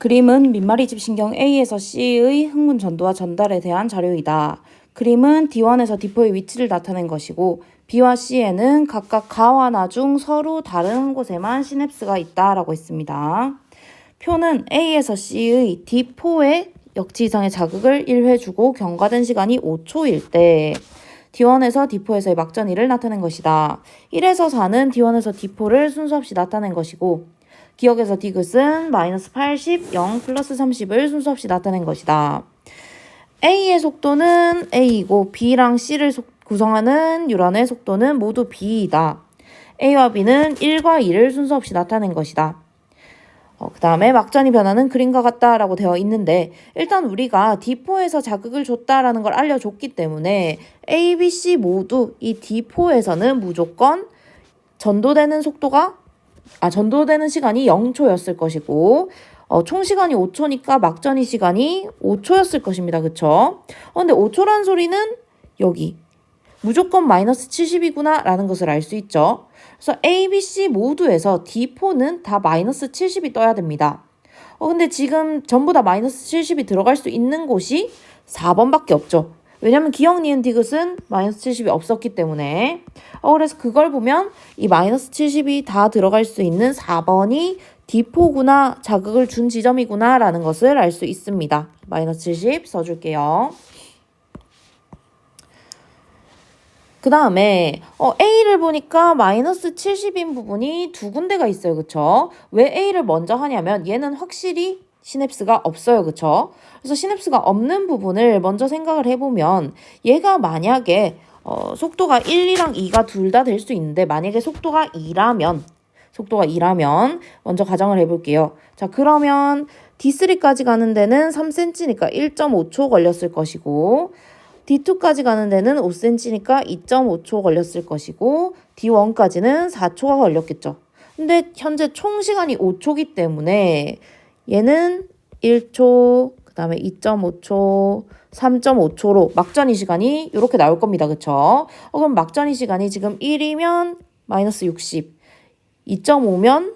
그림은 민마리집 신경 A에서 C의 흥분 전도와 전달에 대한 자료이다. 그림은 D1에서 D4의 위치를 나타낸 것이고 B와 C에는 각각 가와 나 중 서로 다른 한 곳에만 시냅스가 있다라고 했습니다. 표는 A에서 C의 D4의 역치 이상의 자극을 1회 주고 경과된 시간이 5초일 때 D1에서 D4에서의 막전이를 나타낸 것이다. 1에서 4는 D1에서 D4를 순서 없이 나타낸 것이고 기억에서 디귿은 마이너스 80, 0, 플러스 30을 순서 없이 나타낸 것이다. A의 속도는 A이고 B랑 C를 구성하는 유란의 속도는 모두 B이다. A와 B는 1과 2를 순서 없이 나타낸 것이다. 그 다음에 막전이 변하는 그림과 같다라고 되어 있는데 일단 우리가 D4에서 자극을 줬다라는 걸 알려줬기 때문에 A, B, C 모두 이 D4에서는 무조건 전도되는 시간이 0초였을 것이고 총 시간이 5초니까 막전이 시간이 5초였을 것입니다. 그쵸? 근데 5초란 소리는 여기 무조건 마이너스 70이구나 라는 것을 알 수 있죠. 그래서 A, B, C 모두에서 D4는 다 마이너스 70이 떠야 됩니다. 근데 지금 전부 다 마이너스 70이 들어갈 수 있는 곳이 4번밖에 없죠. 왜냐면 기억, 니은, 디귿은 마이너스 70이 없었기 때문에 그래서 그걸 보면 이 마이너스 70이 다 들어갈 수 있는 4번이 D4구나, 자극을 준 지점이구나 라는 것을 알 수 있습니다. 마이너스 70 써줄게요. 그 다음에 A를 보니까 마이너스 70인 부분이 두 군데가 있어요. 그쵸? 왜 A를 먼저 하냐면 얘는 확실히 시냅스가 없어요. 그쵸? 그래서 시냅스가 없는 부분을 먼저 생각을 해보면 얘가 만약에 속도가 1, 2랑 2가 둘 다 될 수 있는데 만약에 속도가 2라면 먼저 가정을 해볼게요. 자, 그러면 D3까지 가는 데는 3cm니까 1.5초 걸렸을 것이고 D2까지 가는 데는 5cm니까 2.5초 걸렸을 것이고 D1까지는 4초가 걸렸겠죠. 근데 현재 총 시간이 5초기 때문에 얘는 1초, 그 다음에 2.5초, 3.5초로 막전이 시간이 이렇게 나올 겁니다. 그쵸? 그럼 막전이 시간이 지금 1이면 마이너스 60, 2.5면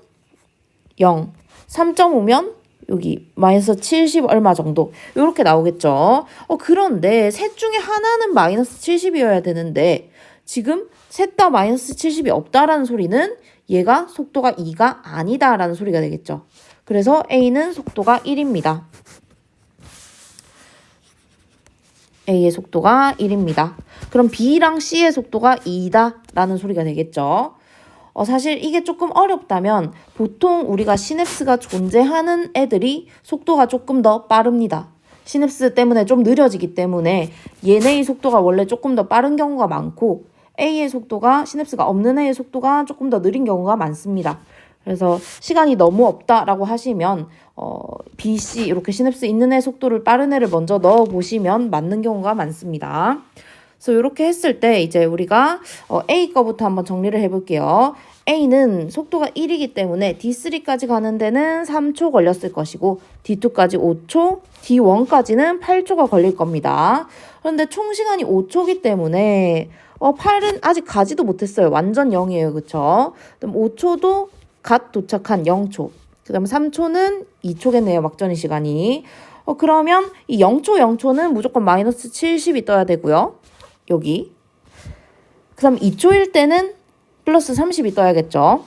0, 3.5면 여기 마이너스 70 얼마 정도 이렇게 나오겠죠. 그런데 셋 중에 하나는 마이너스 70이어야 되는데 지금 셋 다 마이너스 70이 없다라는 소리는 얘가 속도가 2가 아니다라는 소리가 되겠죠. 그래서 A는 속도가 1입니다. A의 속도가 1입니다. 그럼 B랑 C의 속도가 2다라는 소리가 되겠죠. 사실 이게 조금 어렵다면 보통 우리가 시냅스가 존재하는 애들이 속도가 조금 더 빠릅니다. 시냅스 때문에 좀 느려지기 때문에 얘네의 속도가 원래 조금 더 빠른 경우가 많고 A의 속도가 시냅스가 없는 애의 속도가 조금 더 느린 경우가 많습니다. 그래서 시간이 너무 없다라고 하시면 B, C 이렇게 시냅스 있는 애 속도를 빠른 애를 먼저 넣어보시면 맞는 경우가 많습니다. 그래서 이렇게 했을 때 이제 우리가 A 거부터 한번 정리를 해볼게요. A는 속도가 1이기 때문에 D3까지 가는 데는 3초 걸렸을 것이고 D2까지 5초, D1까지는 8초가 걸릴 겁니다. 그런데 총 시간이 5초기 때문에 8은 아직 가지도 못했어요. 완전 0이에요. 그쵸? 그럼 5초도 갓 도착한 0초. 그 다음에 3초는 2초겠네요. 막전이 시간이. 그러면 이 0초는 무조건 마이너스 70이 떠야 되고요. 여기. 그 다음 2초일 때는 플러스 30이 떠야겠죠.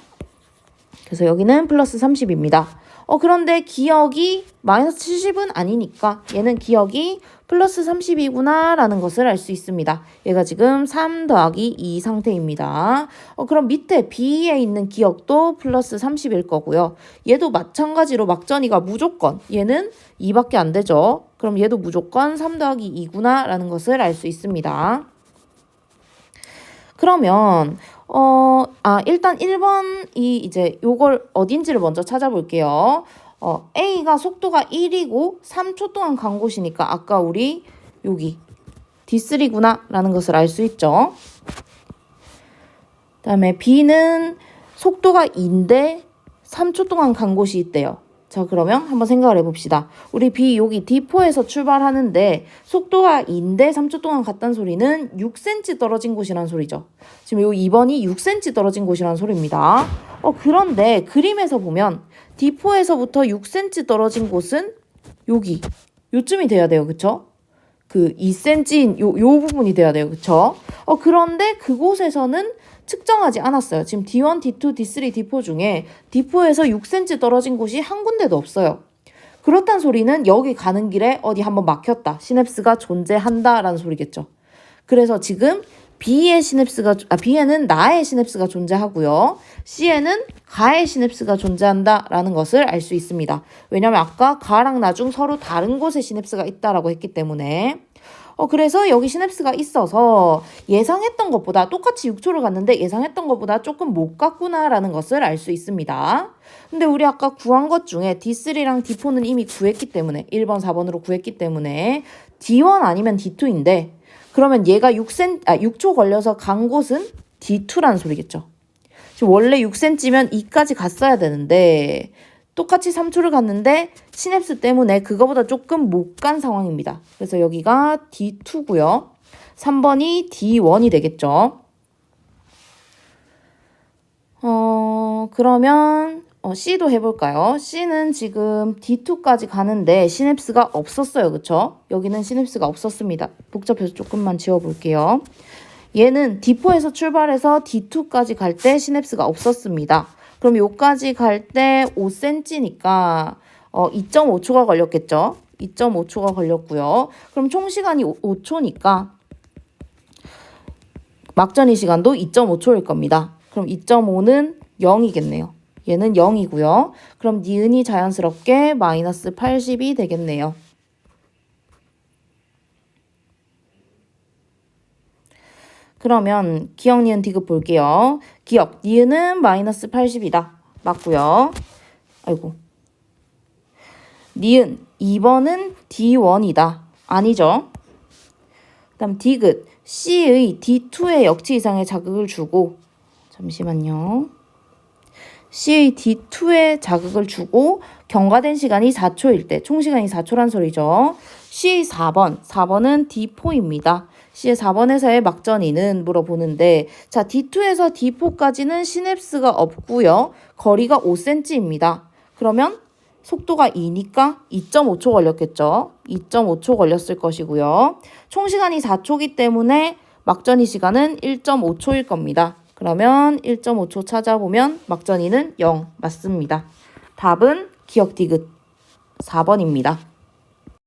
그래서 여기는 플러스 30입니다. 그런데 기억이 마이너스 70은 아니니까 얘는 기억이 플러스 30이구나 라는 것을 알 수 있습니다. 얘가 지금 3 더하기 2 상태입니다. 그럼 밑에 B에 있는 기억도 플러스 30일 거고요. 얘도 마찬가지로 막전이가 무조건 얘는 2밖에 안 되죠. 그럼 얘도 무조건 3 더하기 2구나 라는 것을 알 수 있습니다. 그러면 일단 1번이 이제 요걸 어딘지를 먼저 찾아볼게요. A가 속도가 1이고 3초 동안 간 곳이니까 아까 우리 여기 D3구나 라는 것을 알 수 있죠. 그 다음에 B는 속도가 2인데 3초 동안 간 곳이 있대요. 자, 그러면 한번 생각을 해봅시다. 우리 B 여기 D4에서 출발하는데 속도가 2인데 3초 동안 갔다는 소리는 6cm 떨어진 곳이라는 소리죠. 지금 요 2번이 6cm 떨어진 곳이라는 소리입니다. 그런데 그림에서 보면 D4에서부터 6cm 떨어진 곳은 여기 요쯤이 돼야 돼요. 그쵸? 그 2cm인 요 부분이 돼야 돼요. 그쵸? 그런데 그곳에서는 측정하지 않았어요. 지금 D1, D2, D3, D4 중에 D4에서 6cm 떨어진 곳이 한 군데도 없어요. 그렇단 소리는 여기 가는 길에 어디 한번 막혔다. 시냅스가 존재한다라는 소리겠죠. 그래서 지금 B에는 나의 시냅스가 존재하고요. C에는 가의 시냅스가 존재한다라는 것을 알 수 있습니다. 왜냐면 아까 가랑 나 중 서로 다른 곳에 시냅스가 있다라고 했기 때문에. 그래서 여기 시냅스가 있어서 예상했던 것보다 똑같이 6초를 갔는데 예상했던 것보다 조금 못 갔구나라는 것을 알 수 있습니다. 근데 우리 아까 구한 것 중에 D3랑 D4는 이미 구했기 때문에 1번, 4번으로 구했기 때문에 D1 아니면 D2인데 그러면 얘가 6초 걸려서 간 곳은 D2라는 소리겠죠. 지금 원래 6cm면 2까지 갔어야 되는데 똑같이 3초를 갔는데 시냅스 때문에 그거보다 조금 못 간 상황입니다. 그래서 여기가 D2고요. 3번이 D1이 되겠죠. 그러면 C도 해볼까요? C는 지금 D2까지 가는데 시냅스가 없었어요. 그쵸? 여기는 시냅스가 없었습니다. 복잡해서 조금만 지워볼게요. 얘는 D4에서 출발해서 D2까지 갈 때 시냅스가 없었습니다. 그럼 요까지 갈 때 5cm니까 2.5초가 걸렸겠죠? 2.5초가 걸렸고요. 그럼 총 시간이 5초니까 막전이 시간도 2.5초일 겁니다. 그럼 2.5는 0이겠네요. 얘는 0이고요. 그럼 니은이 자연스럽게 마이너스 80이 되겠네요. 그러면 기억, 니은, 디귿 볼게요. 기억, 니은은 마이너스 80이다. 맞고요. 아이고. 니은, 2번은 D1이다. 아니죠. 그 다음 디귿, C의 D2의 역치 이상의 자극을 주고 잠시만요. C의 D2에 자극을 주고 경과된 시간이 4초일 때, 총 시간이 4초란 소리죠. C의 4번은 D4입니다. C의 4번에서의 막전이는 물어보는데 자, D2에서 D4까지는 시냅스가 없고요. 거리가 5cm입니다. 그러면 속도가 2니까 2.5초 걸렸겠죠. 2.5초 걸렸을 것이고요. 총 시간이 4초이기 때문에 막전이 시간은 1.5초일 겁니다. 그러면 1.5초 찾아보면 막전이는 0 맞습니다. 답은 기억 디귿 4번입니다.